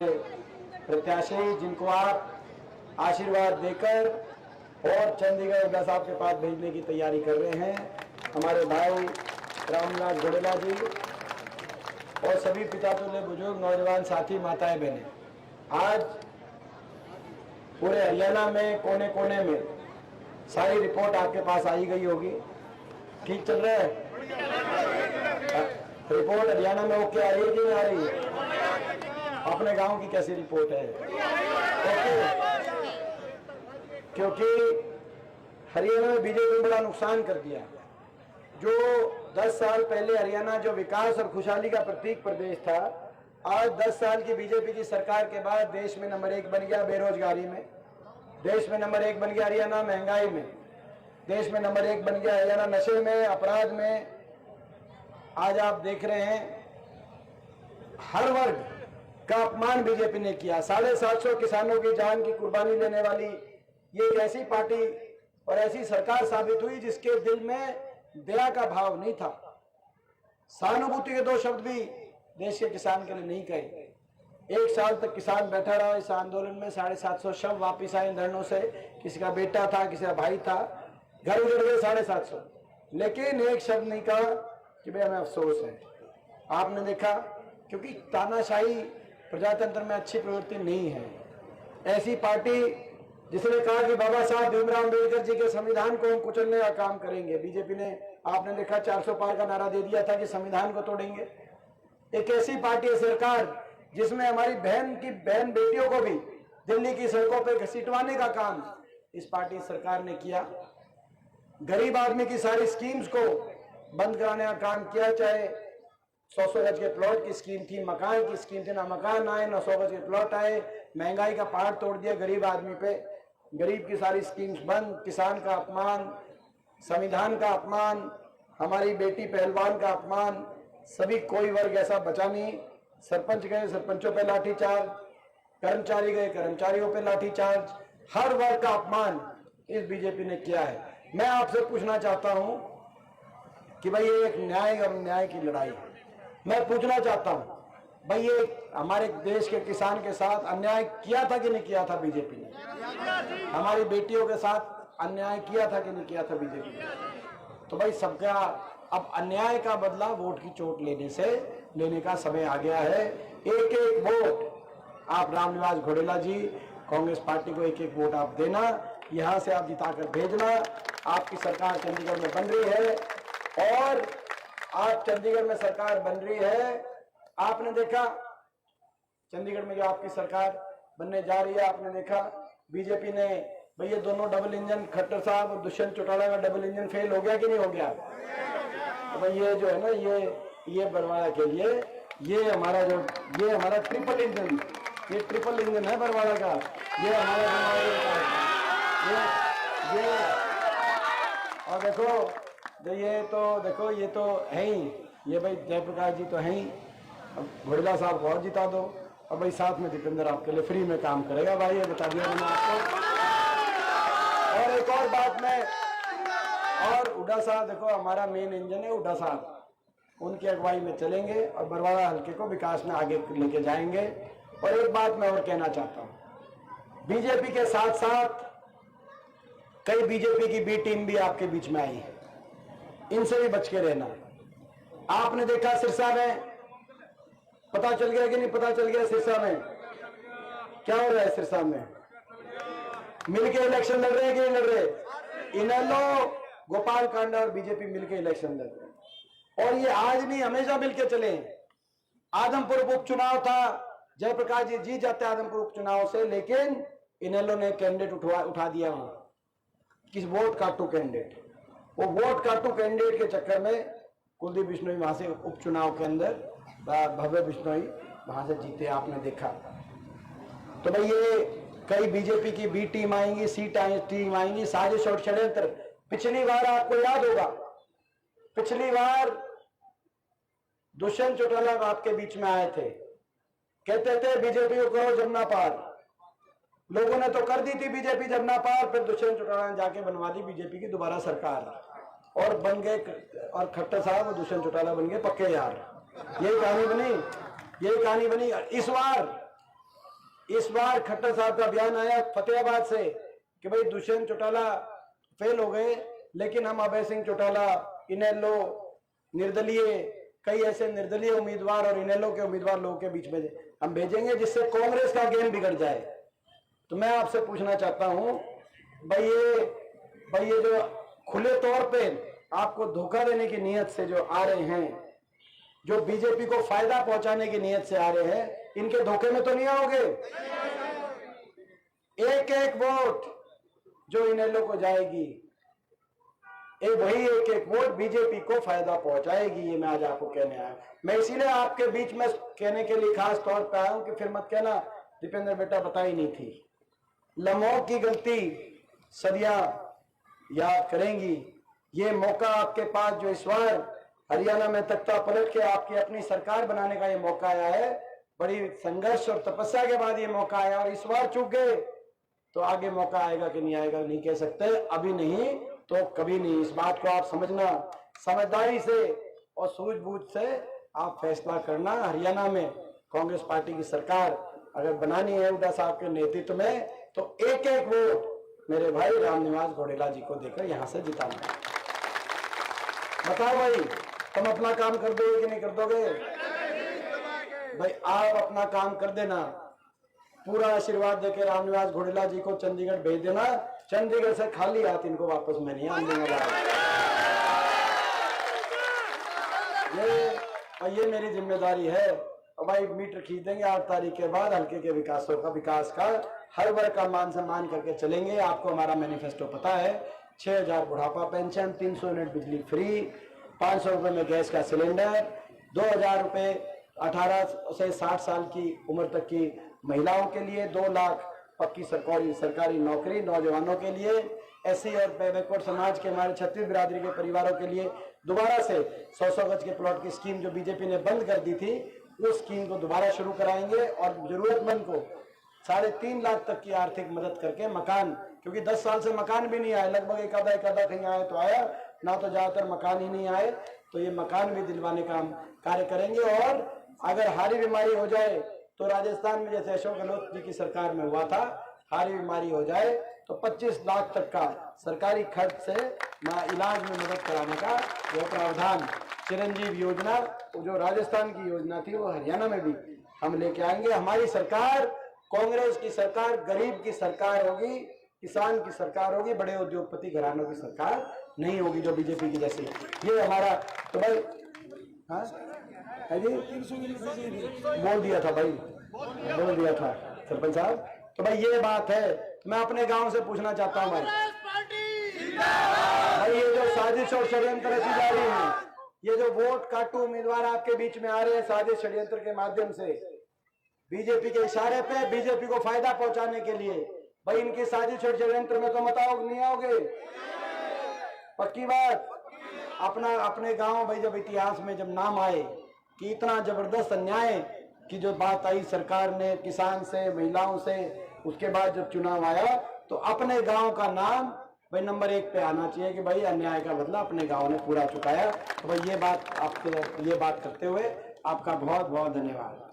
प्रत्याशी जिनको आप आशीर्वाद देकर और चंडीगढ़ उड्डा साहब के पास भेजने की तैयारी कर रहे हैं, हमारे भाई रामनिवास घोड़ेला जी और सभी पितातुल्य बुजुर्ग नौजवान साथी माताएं बहनें, आज पूरे हरियाणा में कोने कोने में सारी रिपोर्ट आपके पास आई गई होगी। ठीक चल रहा है? रिपोर्ट हरियाणा में ओके आ रही है कि नहीं आ रही है? अपने गांव की कैसी रिपोर्ट है? क्योंकि हरियाणा में बीजेपी ने बड़ा नुकसान कर दिया। जो 10 साल पहले हरियाणा जो विकास और खुशहाली का प्रतीक प्रदेश था, आज 10 साल की बीजेपी की सरकार के बाद देश में नंबर 1 बन गया बेरोजगारी में, देश में नंबर 1 बन गया हरियाणा महंगाई में, देश में नंबर 1 बन गया हरियाणा नशे में, अपराध में। आज आप देख रहे हैं हर वर्ग का अपमान बीजेपी ने किया। 750 किसानों की जान की कुर्बानी लेने वाली ये एक ऐसी पार्टी और ऐसी सरकार साबित हुई जिसके दिल में दया का भाव नहीं था। सहानुभूति के 2 शब्द भी देश के किसान के लिए नहीं कहे। 1 साल तक किसान बैठा रहा इस आंदोलन में, 750 शव वापिस आए धरनों से। किसी का बेटा था, किसी का भाई था, घर उजड़ गए 750, लेकिन एक शब्द नहीं कहा कि भाई हमें अफसोस है। आपने देखा, क्योंकि तानाशाही प्रजातंत्र में अच्छी प्रवृत्ति नहीं है। ऐसी पार्टी जिसने कहा कि बाबा साहब भीमराव अम्बेडकर जी के संविधान को हम कुचलने का काम करेंगे, बीजेपी ने आपने देखा 400 पार का नारा दे दिया था कि संविधान को तोड़ेंगे। एक ऐसी पार्टी है सरकार जिसमें हमारी बहन बेटियों को भी दिल्ली की सड़कों पर घसीटवाने का काम इस पार्टी सरकार ने किया। गरीब आदमी की सारी स्कीम्स को बंद कराने का काम किया, चाहे 100 गज के प्लॉट की स्कीम थी, मकान की स्कीम थी, ना मकान आए ना 100 गज के प्लॉट आए। महंगाई का पहाड़ तोड़ दिया गरीब आदमी पे, गरीब की सारी स्कीम्स बंद, किसान का अपमान, संविधान का अपमान, हमारी बेटी पहलवान का अपमान, सभी कोई वर्ग ऐसा बचा नहीं। सरपंच गए सरपंचों पे लाठीचार्ज, कर्मचारी गए कर्मचारियों पे लाठीचार्ज, हर वर्ग का अपमान इस बीजेपी ने किया है। मैं आपसे पूछना चाहता हूं कि भाई ये एक न्याय और न्याय की लड़ाई है। मैं पूछना चाहता हूं भाई, ये हमारे देश के किसान के साथ अन्याय किया था कि नहीं किया था बीजेपी ने? हमारी बेटियों के साथ अन्याय किया था कि नहीं किया था बीजेपी ने? तो भाई सबका अब अन्याय का बदला वोट की चोट लेने का समय आ गया है। एक एक वोट आप रामनिवास घोड़ेला जी, कांग्रेस पार्टी को एक एक वोट आप देना, यहां से आप जिताकर भेजना। आपकी सरकार चंडीगढ़ में बन रही है और आप चंडीगढ़ में सरकार बन रही है। आपने देखा चंडीगढ़ में जो आपकी सरकार बनने जा रही है, आपने देखा बीजेपी ने भाई ये दोनों डबल इंजन, खट्टर साहब और दुष्यंत चौटाला का डबल इंजन फेल हो गया कि नहीं हो गया? तो भाई ये जो है ना, ये बरवाड़ा के लिए ये हमारा ट्रिपल इंजन, ये ट्रिपल इंजन है बरवाड़ा का। ये हमारा ये और देखो ये तो देखो ये तो है ही, ये भाई जयप्रकाश जी तो है ही। अब घोड़ेला साहब को और जिता दो, और भाई साथ में दीपेंद्र आपके लिए फ्री में काम करेगा भाई, ये बता दिया मैंने आपको। और एक और बात में, और हुड्डा साहब देखो हमारा मेन इंजन है, हुड्डा साहब उनकी अगुवाई में चलेंगे और बरवाड़ा हल्के को विकास में आगे लेके जाएंगे। और एक बात मैं और कहना चाहता हूं, बीजेपी के साथ साथ कई बीजेपी की बी टीम भी आपके बीच में आई है, इनसे भी बच के रहना। आपने देखा सिरसा में, पता चल गया कि नहीं पता चल गया सिरसा में क्या हो रहा है? सिरसा में मिलके इलेक्शन लड़ रहे हैं कि नहीं लड़ रहे? इनेलो, गोपाल कांडा और बीजेपी मिलके इलेक्शन लड़ रहे हैं, और ये आज नहीं हमेशा मिलके चले। आदमपुर उपचुनाव था, जयप्रकाश जी जीत जाते आदमपुर उपचुनाव से, लेकिन इनेलो ने कैंडिडेट उठा दिया हो कि वोट काटू कैंडिडेट। वो वोट काटू कैंडिडेट के चक्कर में कुलदीप बिश्नोई वहां से उपचुनाव के अंदर, भव्य बिश्नोई वहां से जीते, आपने देखा। तो भाई ये कई बीजेपी की बी टीम आएंगी, सी टीम आएंगी, साजिश और षड्यंत्र। पिछली बार आपको याद होगा, पिछली बार दुष्यंत चौटाला आपके बीच में आए थे, कहते थे बीजेपी को करो जमुना पार। लोगों ने तो कर दी थी बीजेपी जमुना पार, फिर दुष्यंत चौटाला ने जाके बनवा दी बीजेपी की दोबारा सरकार, और बन गए, और खट्टर साहब और दुष्यंत चौटाला बन गए पक्के यार। यही कहानी बनी। इस बार इस बार खट्टर साहब का बयान आया फतेहाबाद से कि भाई दुष्यंत चौटाला फेल हो गए, लेकिन हम अभय सिंह चौटाला, इनेलो, निर्दलीय, कई ऐसे निर्दलीय उम्मीदवार और इनेलो के उम्मीदवार लोगों के बीच में हम भेजेंगे जिससे कांग्रेस का गेम बिगड़ जाए। तो मैं आपसे पूछना चाहता हूं, भाई ये जो खुले तौर पे आपको धोखा देने की नीयत से जो आ रहे हैं, जो बीजेपी को फायदा पहुंचाने की नीयत से आ रहे हैं, इनके धोखे में तो नहीं आओगे? एक एक वोट जो इनेलो को जाएगी, वही एक एक वोट बीजेपी को फायदा पहुंचाएगी। ये मैं आज आपको कहने आया। मैं इसीलिए आपके बीच में कहने के लिए खास तौर पे आया हूं कि फिर मत कहना दीपेंद्र बेटा बताई नहीं थी। लम्हों की गलती सदियां याद करेंगी। ये मौका आपके पास जो इस बार हरियाणा में तख्ता पलट के आपकी अपनी सरकार बनाने का ये मौका आया है, बड़ी संघर्ष और तपस्या के बाद ये मौका आया, और इस बार चूक गए तो आगे मौका आएगा कि नहीं आएगा नहीं कह सकते, अभी नहीं तो कभी नहीं। इस बात को आप समझना, समझदारी से और सूझबूझ से आप फैसला करना। हरियाणा में कांग्रेस पार्टी की सरकार अगर बनानी है हुड्डा साहब के नेतृत्व में, तो एक एक वोट मेरे भाई रामनिवास घोडेला जी को देकर यहां से जिताना है। बताओ भाई, तुम अपना काम कर दोगे कि नहीं कर दोगे? भाई आप अपना काम कर देना, पूरा आशीर्वाद देकर रामनिवास घोडेला जी को चंडीगढ़ भेज देना। चंडीगढ़ से खाली हाथ इनको वापस मैं नहीं आने दूंगा। ये मेरी जिम्मेदारी है। और भाई मीटर खींच देंगे 8 तारीख के बाद, हल्के के विकास का हर वर्ग का मान सम्मान करके चलेंगे। आपको हमारा मैनिफेस्टो पता है। 6000 बुढ़ापा पेंशन, 300 यूनिट बिजली फ्री, 500 रुपए में गैस का सिलेंडर, 2000 रुपए 18 से 60 साल की उम्र तक की महिलाओं के लिए, 2 लाख पक्की सरकारी नौकरी नौजवानों के लिए, एससी और बैकवर्ड समाज के हमारे 36 बिरादरी के परिवारों के लिए दोबारा से 100 गज के प्लॉट की स्कीम जो बीजेपी ने बंद कर दी थी, उस स्कीम को दोबारा शुरू कराएंगे और जरूरतमंद को 3.5 लाख तक की आर्थिक मदद करके मकान, क्योंकि 10 साल से मकान भी नहीं आया, लगभग एक आधा कहीं आया तो आया ना, तो ज्यादातर मकान ही नहीं आए, तो ये मकान भी दिलवाने का हम कार्य करेंगे। और अगर हारी बीमारी हो जाए तो राजस्थान में जैसे अशोक गहलोत जी की सरकार में हुआ था, हारी बीमारी हो जाए तो 25 लाख तक का सरकारी खर्च से इलाज में मदद कराने का वो प्रावधान, चिरंजीव योजना जो राजस्थान की योजना थी, वो हरियाणा में भी हम लेके आएंगे। हमारी सरकार कांग्रेस की सरकार गरीब की सरकार होगी, किसान की सरकार होगी, बड़े उद्योगपति घरानों की सरकार नहीं होगी जो बीजेपी की जैसी। ये हमारा तो भाई हाँ जी बोल दिया था भाई, बोल दिया था सरपंच साहब। तो भाई ये बात है। मैं अपने गांव से पूछना चाहता हूं भाई ये जो साजिश और षड्यंत्र रची जा रही है, ये जो वोट काटू उम्मीदवार आपके बीच में आ रहे हैं साजिश षड्यंत्र के माध्यम से, बीजेपी के इशारे पे बीजेपी को फायदा पहुंचाने के लिए, भाई इनकी साजिश और षड्यंत्र में तो मत नहीं आओगे? पक्की बात। अपने गांव भाई जब इतिहास में जब नाम आए कि इतना जबरदस्त अन्याय की जो बात आई सरकार ने किसान से, महिलाओं से, उसके बाद जब चुनाव आया तो अपने गांव का नाम भाई नंबर 1 पे आना चाहिए कि भाई अन्याय का बदला अपने गांव ने पूरा चुकाया। तो भाई ये बात करते हुए आपका बहुत बहुत धन्यवाद।